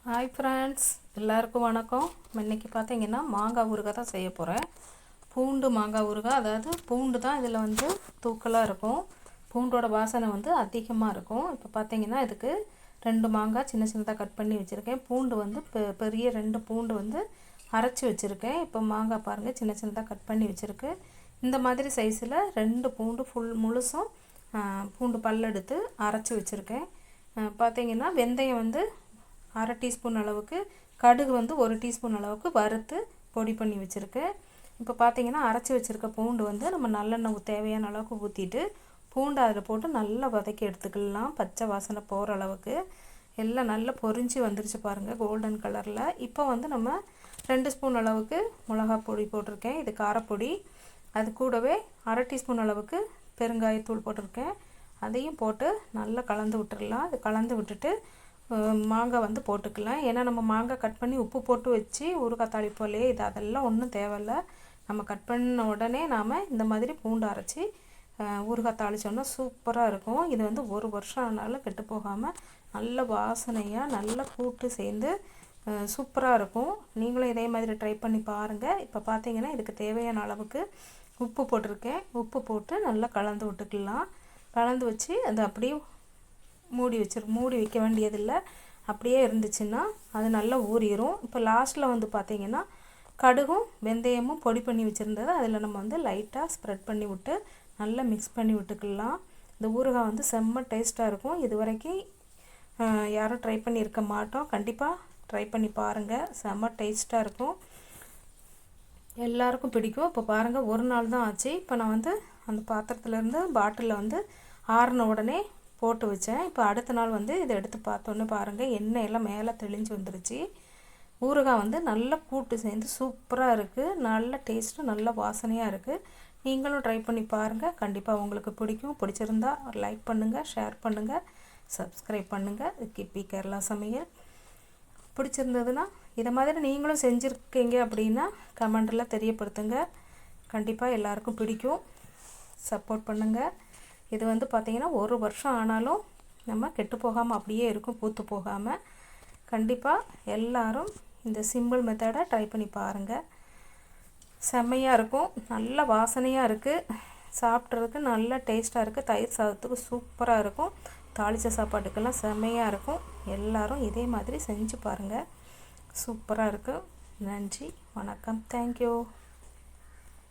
Hi friends, எல்லாருக்கும் வணக்கம். இன்றைக்கி பார்த்தீங்கன்னா மாங்காய் ஊறுகாய் தான் செய்ய போகிறேன். பூண்டு மாங்காய் ஊறுகாய். அதாவது பூண்டு தான் இதில் வந்து தூக்கலாக இருக்கும். பூண்டோட வாசனை வந்து அதிகமாக இருக்கும். இப்போ பார்த்தீங்கன்னா இதுக்கு 2 மாங்காய் சின்ன சின்னதாக கட் பண்ணி வச்சுருக்கேன். பூண்டு வந்து பெரிய 2 பூண்டு வந்து அரைச்சி வச்சுருக்கேன். இப்போ மாங்காய் பாருங்கள், சின்ன சின்னதாக கட் பண்ணி வச்சுருக்கு. இந்த மாதிரி சைஸில் 2 பூண்டு முழுசும் பூண்டு பல்லெடுத்து அரைச்சி வச்சுருக்கேன். பார்த்தீங்கன்னா வெந்தயம் வந்து 1/2 டீஸ்பூன் அளவுக்கு, கடுகு வந்து 1 டீஸ்பூன் அளவுக்கு வறுத்து பொடி பண்ணி வச்சுருக்கேன். இப்போ பார்த்தீங்கன்னா அரைச்சி வச்சுருக்க பூண்டு வந்து நம்ம நல்லெண்ணெய் தேவையான அளவுக்கு ஊற்றிட்டு பூண்டு அதில் போட்டு நல்லா வதக்கி எடுத்துக்கலாம். பச்சை வாசனை போகிற அளவுக்கு எல்லாம் நல்லா பொரிஞ்சு வந்துருச்சு பாருங்கள், கோல்டன் கலரில். இப்போ வந்து நம்ம 2 ஸ்பூன் அளவுக்கு மிளகாய் பொடி போட்டிருக்கேன். இது காரப்பொடி. அது கூடவே 1/2 டீஸ்பூன் அளவுக்கு பெருங்காயத்தூள் போட்டிருக்கேன். அதையும் போட்டு நல்லா கலந்து விட்டுடலாம். அது கலந்து விட்டுட்டு மாங்காய் வந்து போட்டுக்கலாம். ஏன்னா நம்ம மாங்காய் கட் பண்ணி உப்பு போட்டு வச்சு ஊறுகாய் தாளிப்போலே இது அதெல்லாம் ஒன்றும் தேவையில்லை. நம்ம கட் பண்ண உடனே நாம் இந்த மாதிரி பூண்டு அரைச்சி ஊறுகாய் தாளித்தோம்னா சூப்பராக இருக்கும். இது வந்து 1 வருஷம் ஆனாலும் கெட்டு போகாமல் நல்ல வாசனையாக நல்ல கூட்டு சேர்ந்து சூப்பராக இருக்கும். நீங்களும் இதே மாதிரி ட்ரை பண்ணி பாருங்கள். இப்போ பார்த்தீங்கன்னா இதுக்கு தேவையான அளவுக்கு உப்பு போட்டிருக்கேன். உப்பு போட்டு நல்லா கலந்து விட்டுக்கலாம். கலந்து வச்சு அது அப்படியே மூடி வைக்க வேண்டியதில்லை. அப்படியே இருந்துச்சுன்னா அது நல்லா ஊறிடும். இப்போ லாஸ்ட்டில் வந்து பார்த்திங்கன்னா கடுகும் வெந்தயமும் பொடி பண்ணி வச்சுருந்தது அதில் நம்ம வந்து லைட்டாக ஸ்ப்ரெட் பண்ணி விட்டு நல்லா மிக்ஸ் பண்ணி விட்டுக்கலாம். இந்த ஊறுகாய் வந்து செம்ம டேஸ்ட்டாக இருக்கும். இது வரைக்கும் யாரும் ட்ரை பண்ணியிருக்க மாட்டோம். கண்டிப்பாக ட்ரை பண்ணி பாருங்கள். செம்ம டேஸ்ட்டாக இருக்கும், எல்லாருக்கும் பிடிக்கும். இப்போ பாருங்கள், ஒரு நாள் தான் ஆச்சு. இப்போ நான் வந்து அந்த பாத்திரத்துலேருந்து பாட்டிலில் வந்து ஆறின உடனே போட்டு வச்சேன். இப்போ அடுத்த நாள் வந்து இதை எடுத்து பார்த்தோன்னே பாருங்கள், எண்ணெய் எல்லாம் மேலே தெளிஞ்சு வந்துருச்சு. ஊறுகாய் வந்து நல்ல கூட்டு சேர்ந்து சூப்பராக இருக்குது. நல்ல டேஸ்ட்டு, நல்ல வாசனையாக இருக்குது. நீங்களும் ட்ரை பண்ணி பாருங்கள். கண்டிப்பாக உங்களுக்கு பிடிக்கும். பிடிச்சிருந்தா ஒரு லைக் பண்ணுங்கள், ஷேர் பண்ணுங்கள், சப்ஸ்கிரைப் பண்ணுங்கள். கிப்பி கேரளா சமையல் பிடிச்சிருந்ததுன்னா இதை மாதிரி நீங்களும் செஞ்சுருக்கீங்க அப்படின்னா கமெண்டில் தெரியப்படுத்துங்க. கண்டிப்பாக எல்லாருக்கும் பிடிக்கும். சப்போர்ட் பண்ணுங்கள். இது வந்து பார்த்திங்கன்னா 1 வருஷம் ஆனாலும் நம்ம கெட்டு போகாமல் அப்படியே இருக்கும், பூத்து போகாமல். கண்டிப்பாக எல்லாரும் இந்த சிம்பிள் மெத்தடை ட்ரை பண்ணி பாருங்கள். செம்மையாக இருக்கும், நல்ல வாசனையாக இருக்குது, சாப்பிட்றதுக்கு நல்ல டேஸ்ட்டாக இருக்குது. தயிர் சாதத்துக்கு சூப்பராக இருக்கும், தாளித்த சாப்பாட்டுக்கெல்லாம் செம்மையாக இருக்கும். எல்லோரும் இதே மாதிரி செஞ்சு பாருங்கள், சூப்பராக இருக்குது. நன்றி, வணக்கம், தேங்க்யூ.